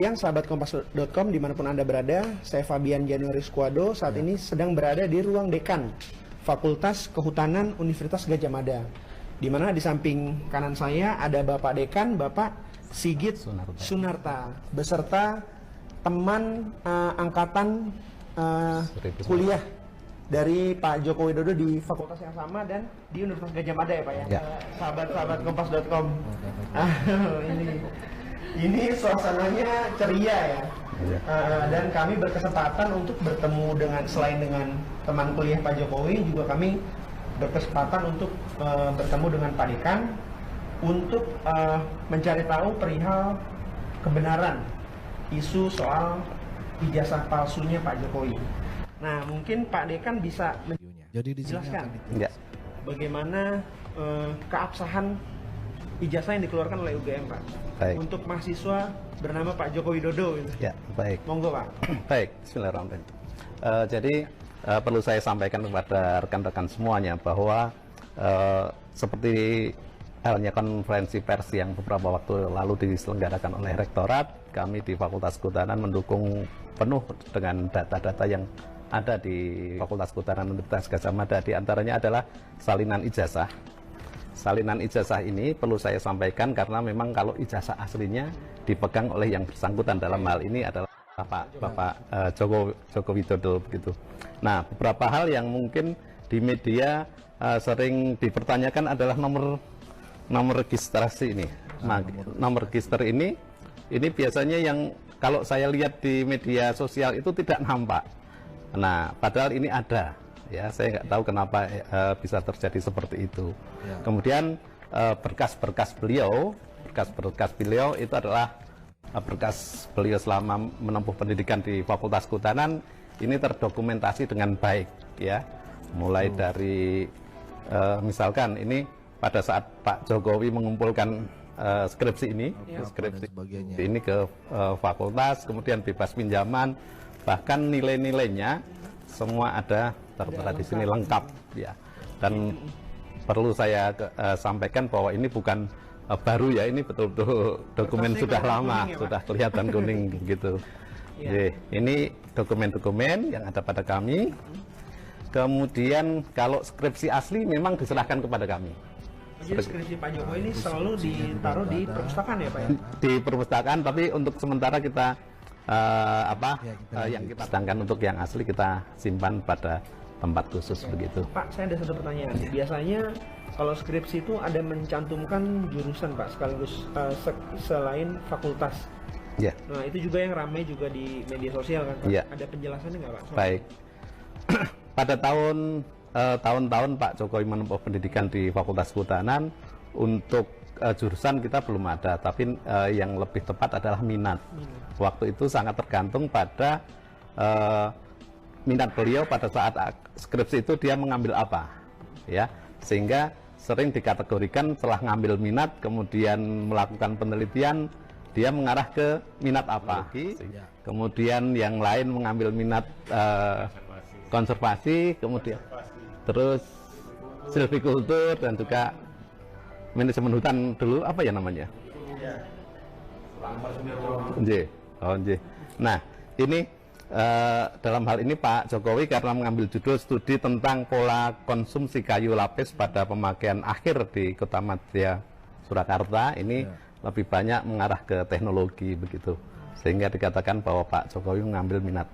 Yang sahabat kompas.com dimanapun Anda berada, saya Fabian Januari Squado saat ini sedang berada di ruang dekan Fakultas Kehutanan Universitas Gadjah Mada, di mana di samping kanan saya ada Bapak Dekan, Bapak Sigit Sunarta, beserta teman angkatan kuliah dari Pak Joko Widodo di fakultas yang sama dan di Universitas Gadjah Mada ya Pak ya, sahabat-sahabat kompas.com. Ini suasananya ceria ya, dan kami berkesempatan untuk bertemu dengan, selain dengan teman kuliah Pak Jokowi, juga kami berkesempatan untuk bertemu dengan Pak Dekan untuk mencari tahu perihal kebenaran isu soal ijazah palsunya Pak Jokowi. Nah, mungkin Pak Dekan bisa menjelaskan bagaimana keabsahan ijazah yang dikeluarkan oleh UGM, Pak. Baik. Untuk mahasiswa bernama Pak Joko Widodo gitu. Ya, baik. Monggo, Pak. Baik, bismillahirrahmanirrahim. Jadi perlu saya sampaikan kepada rekan-rekan semuanya bahwa seperti halnya konferensi pers yang beberapa waktu lalu diselenggarakan oleh Rektorat, kami di Fakultas Kehutanan mendukung penuh dengan data-data yang ada di Fakultas Kehutanan Universitas Gadjah Mada. Di antaranya adalah salinan ijazah. Salinan ijazah ini perlu saya sampaikan karena memang kalau ijazah aslinya dipegang oleh yang bersangkutan dalam hal ini adalah Bapak Joko Widodo begitu. Nah, beberapa hal yang mungkin di media sering dipertanyakan adalah nomor registrasi ini. Nah, nomor register ini biasanya yang kalau saya lihat di media sosial itu tidak nampak. Nah, padahal ini ada. Ya, saya nggak tahu kenapa bisa terjadi seperti itu. Ya. Kemudian berkas-berkas beliau itu adalah berkas beliau selama menempuh pendidikan di Fakultas Kehutanan ini terdokumentasi dengan baik, ya. Mulai dari misalkan ini pada saat Pak Jokowi mengumpulkan skripsi ini, ini ke fakultas, kemudian bebas pinjaman, bahkan nilai-nilainya semua ada tertera di sini lengkap ya. Dan perlu saya sampaikan bahwa ini bukan baru ya, ini betul-betul dokumen sudah lama, sudah kelihatan kuning gitu. Ya. Ini dokumen-dokumen yang ada pada kami. Kemudian kalau skripsi asli memang diserahkan kepada kami. Jadi skripsi Pak Jokowi ini selalu ditaruh di perpustakaan ya Pak ya? Di perpustakaan, tapi untuk sementara kita yang kita sedangkan untuk yang asli kita simpan pada tempat khusus begitu. Pak, saya ada satu pertanyaan. Biasanya kalau skripsi itu ada mencantumkan jurusan Pak sekaligus selain fakultas. Ya. Nah, itu juga yang ramai juga di media sosial kan Pak? Ya. Ada penjelasannya nggak Pak? Baik. Pada tahun-tahun Pak Jokowi menempuh pendidikan di Fakultas Kehutanan, untuk jurusan kita belum ada, tapi yang lebih tepat adalah minat. Waktu itu sangat tergantung pada minat beliau pada saat skripsi itu dia mengambil apa, ya, sehingga sering dikategorikan setelah ngambil minat kemudian melakukan penelitian dia mengarah ke minat apa, kemudian yang lain mengambil minat konservasi, kemudian terus silvikultur dan juga manajemen hutan dulu apa ya namanya? Nah, ini dalam hal ini Pak Jokowi karena mengambil judul studi tentang pola konsumsi kayu lapis pada pemakaian akhir di Kota Madya Surakarta, ini lebih banyak mengarah ke teknologi begitu, sehingga dikatakan bahwa Pak Jokowi mengambil minat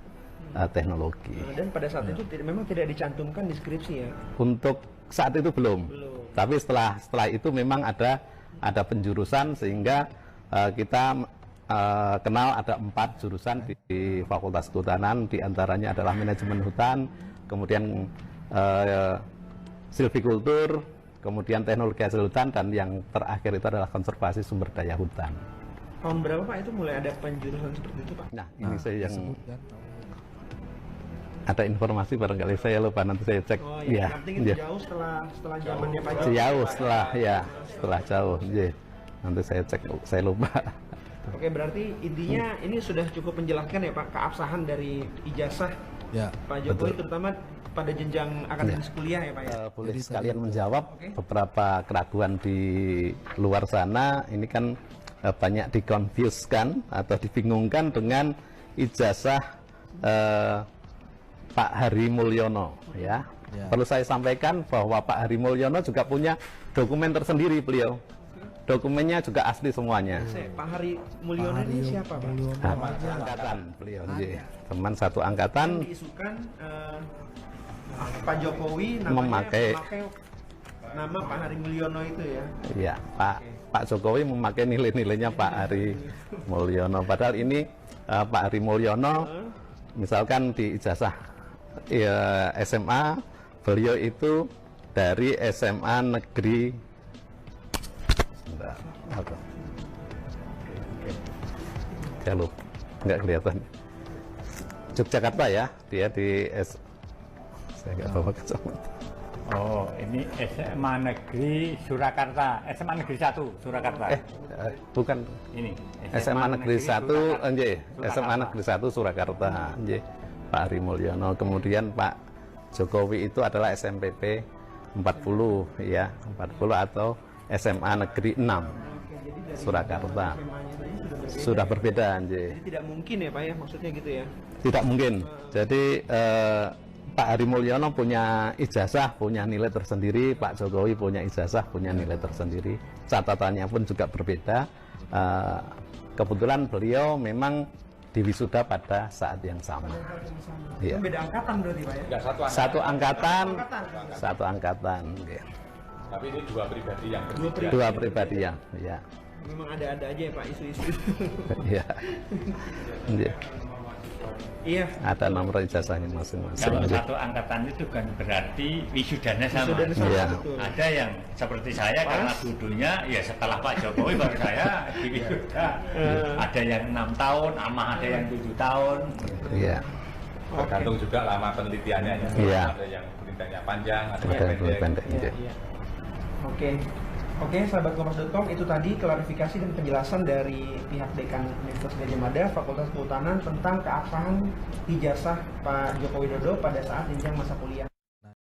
teknologi. Dan pada saat itu memang tidak dicantumkan di skripsi ya? Untuk saat itu belum. Tapi setelah itu memang ada penjurusan sehingga kita kenal ada 4 jurusan di Fakultas Kehutanan, diantaranya adalah manajemen hutan, kemudian silvikultur, kemudian teknologi hasil hutan, dan yang terakhir itu adalah konservasi sumber daya hutan. Tahun berapa Pak itu mulai ada penjurusan seperti itu Pak? Nah, ini saya yang ada informasi barangkali saya lupa, nanti saya cek. Oh iya, yang penting itu jauh setelah zamannya Pak Jokowi. Jauh setelah jauh. Nanti saya cek, saya lupa. Oke, berarti intinya ini sudah cukup menjelaskan ya Pak keabsahan dari ijazah Pak Jokowi, betul, terutama pada jenjang akademis kuliah ya Pak ya. Boleh sekalian menjawab beberapa keraguan di luar sana. Ini kan banyak dikonfuskan atau dibingungkan dengan ijazah Pak Hari Mulyono, ya. Perlu saya sampaikan bahwa Pak Hari Mulyono juga punya dokumen tersendiri beliau. Dokumennya juga asli semuanya. Pak Hari Mulyono ini siapa, Pak? Teman angkatan beliau, teman satu angkatan. Diisukan Pak Jokowi memakai nama Pak Hari Mulyono itu ya? Iya, Pak Jokowi memakai nilai-nilainya Pak Hari Mulyono. Padahal ini Pak Hari Mulyono, misalkan di ijazah ya, SMA, beliau itu dari SMA Negeri nggak kelihatan, Yogyakarta ya, dia di saya nggak bawa kacamata. Oh, ini SMA Negeri Surakarta, SMA Negeri 1 Surakarta. Bukan. Ini SMA Negeri 1, SMA Negeri 1 Surakarta, Pak Hari Mulyono. Kemudian Pak Jokowi itu adalah SMPP 40 ya, 40 atau SMA Negeri 6 Surakarta. Sudah berbeda, Jadi tidak mungkin ya Pak ya, maksudnya gitu ya? Tidak mungkin. Jadi Pak Hari Mulyono punya ijazah, punya nilai tersendiri. Pak Jokowi punya ijazah, punya nilai tersendiri. Catatannya pun juga berbeda. Kebetulan beliau memang diwisuda pada saat yang sama. Itu beda angkatan berarti Pak ya? Satu angkatan. Satu angkatan. Ya. Tapi ini dua pribadi yang berbeda. Dua pribadi yang, ya. Memang ada-ada aja ya Pak isu-isu. Iya. Iya. Ada nomor ijazahnya masing-masing. Kalau satu angkatan itu kan berarti wisudanya sama. Iya. Ada yang seperti saya karena dulunya ya setelah Pak Jokowi baru saya di wisuda. Ada yang 6 tahun, ada yang 7 tahun. Iya. Tergantung juga lama penelitiannya. Iya. Ada yang penelitiannya panjang, ada Ada yang yang pendek. pendek. Iya. Oke, sahabat kompas.com, itu tadi klarifikasi dan penjelasan dari pihak Dekan Universitas Gadjah Mada Fakultas Kehutanan tentang keabsahan ijazah Pak Joko Widodo pada saat jenjang masa kuliah.